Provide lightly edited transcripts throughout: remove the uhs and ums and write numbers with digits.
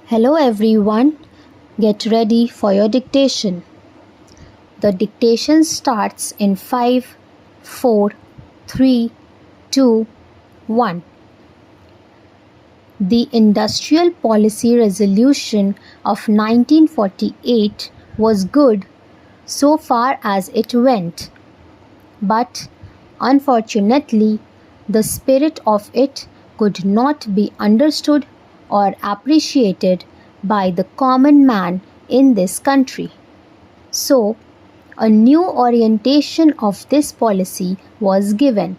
Hello everyone, get ready for your dictation. The dictation starts in 5, 4, 3, 2, 1. The Industrial Policy Resolution of 1948 was good so far as it went, but unfortunately, the spirit of it could not be understood or appreciated by the common man in this country. So, a new orientation of this policy was given,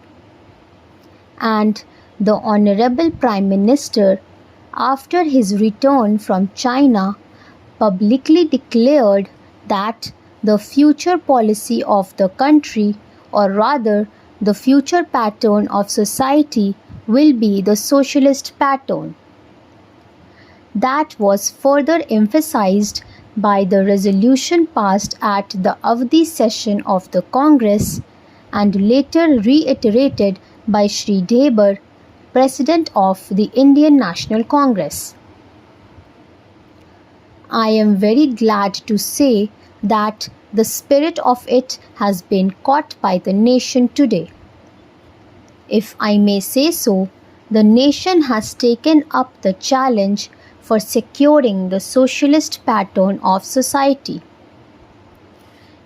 and the Honorable Prime Minister, after his return from China, publicly declared that the future policy of the country, or rather the future pattern of society, will be the socialist pattern. That was further emphasized by the resolution passed at the Avdi session of the Congress and later reiterated by Shri Debar, President of the Indian National Congress. I am very glad to say that the spirit of it has been caught by the nation today. If I may say so, the nation has taken up the challenge for securing the socialist pattern of society.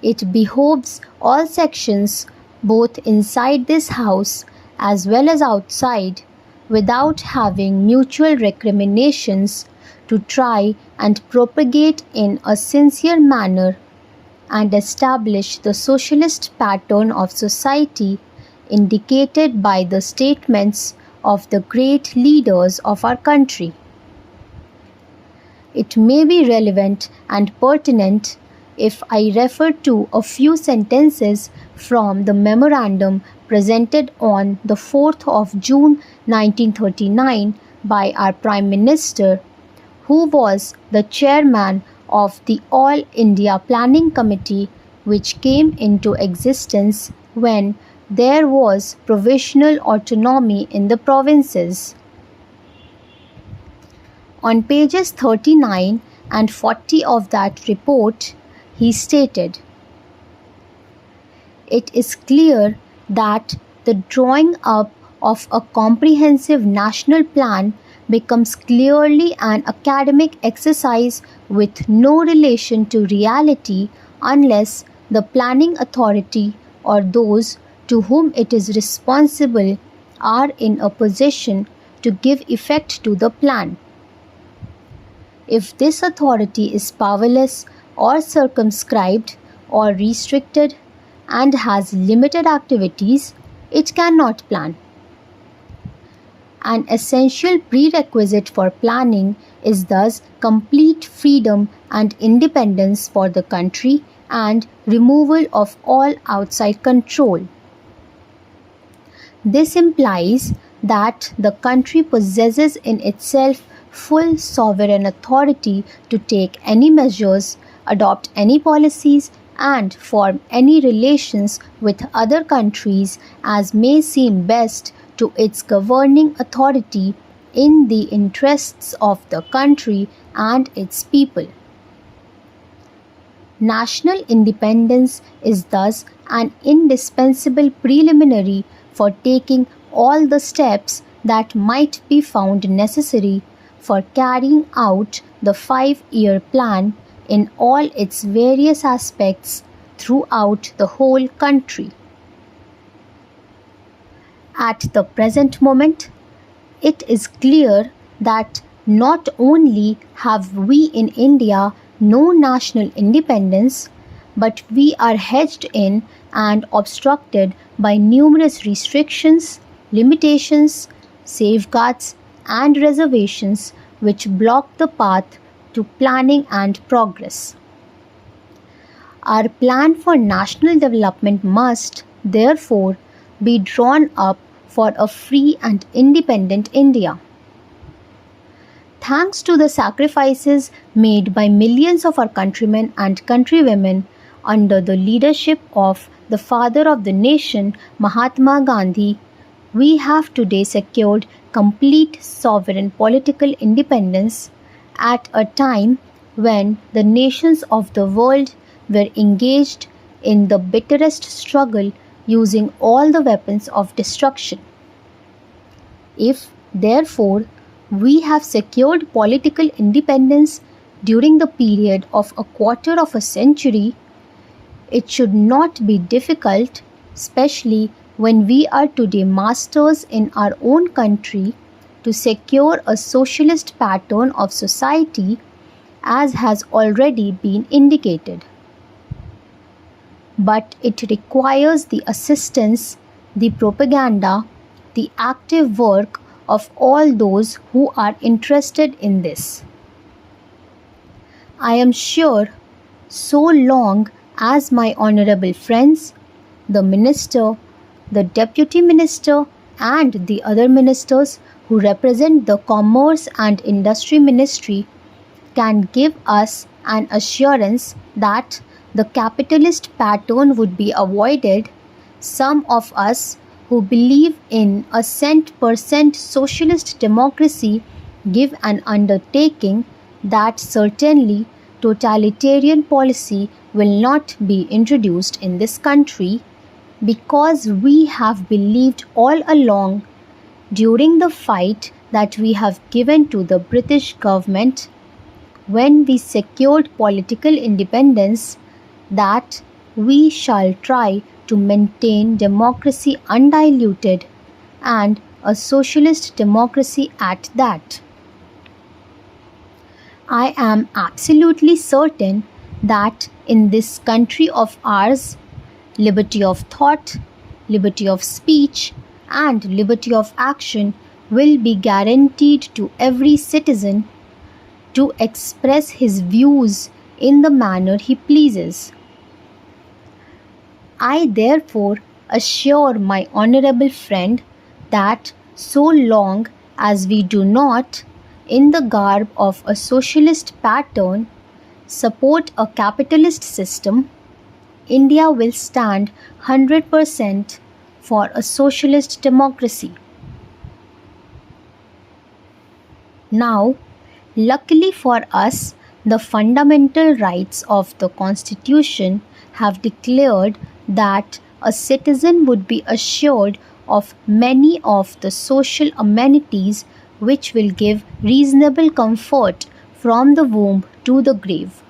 It behoves all sections, both inside this house as well as outside, without having mutual recriminations, to try and propagate in a sincere manner and establish the socialist pattern of society indicated by the statements of the great leaders of our country. It may be relevant and pertinent if I refer to a few sentences from the memorandum presented on the 4th of June 1939 by our Prime Minister, who was the chairman of the All India Planning Committee, which came into existence when there was provisional autonomy in the provinces. On pages 39 and 40 of that report, he stated, "It is clear that the drawing up of a comprehensive national plan becomes clearly an academic exercise with no relation to reality unless the planning authority or those to whom it is responsible are in a position to give effect to the plan. If this authority is powerless or circumscribed or restricted and has limited activities, it cannot plan. An essential prerequisite for planning is thus complete freedom and independence for the country and removal of all outside control. This implies that the country possesses in itself full sovereign authority to take any measures, adopt any policies, and form any relations with other countries as may seem best to its governing authority in the interests of the country and its people. National independence is thus an indispensable preliminary for taking all the steps that might be found necessary for carrying out the 5-year plan in all its various aspects throughout the whole country. At the present moment, it is clear that not only have we in India no national independence, but we are hedged in and obstructed by numerous restrictions, limitations, safeguards, and reservations which block the path to planning and progress. Our plan for national development must, therefore, be drawn up for a free and independent India. Thanks to the sacrifices made by millions of our countrymen and countrywomen under the leadership of the father of the nation, Mahatma Gandhi, we have today secured complete sovereign political independence at a time when the nations of the world were engaged in the bitterest struggle using all the weapons of destruction. If, therefore, we have secured political independence during the period of a quarter of a century, it should not be difficult, especially when we are today masters in our own country, to secure a socialist pattern of society as has already been indicated. But it requires the assistance, the propaganda, the active work of all those who are interested in this. I am sure so long as my honorable friends, the minister, the deputy minister, and the other ministers who represent the Commerce and Industry Ministry can give us an assurance that the capitalist pattern would be avoided, some of us who believe in a cent-per-cent socialist democracy give an undertaking that certainly totalitarian policy will not be introduced in this country, because we have believed all along during the fight that we have given to the British government when we secured political independence that we shall try to maintain democracy undiluted, and a socialist democracy at that. I am absolutely certain that in this country of ours, liberty of thought, liberty of speech, and liberty of action will be guaranteed to every citizen to express his views in the manner he pleases. I therefore assure my honorable friend that so long as we do not, in the garb of a socialist pattern, support a capitalist system, India will stand 100% for a socialist democracy. Now, luckily for us, the fundamental rights of the Constitution have declared that a citizen would be assured of many of the social amenities which will give reasonable comfort from the womb to the grave.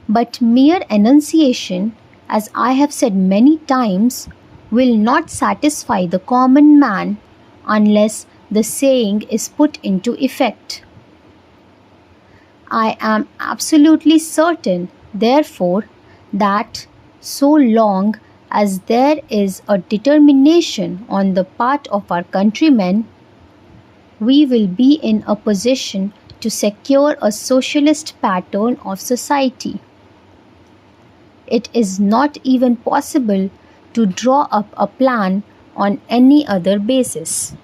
But mere enunciation, as I have said many times, will not satisfy the common man unless the saying is put into effect. I am absolutely certain, therefore, that so long as there is a determination on the part of our countrymen, we will be in a position to secure a socialist pattern of society. It is not even possible to draw up a plan on any other basis.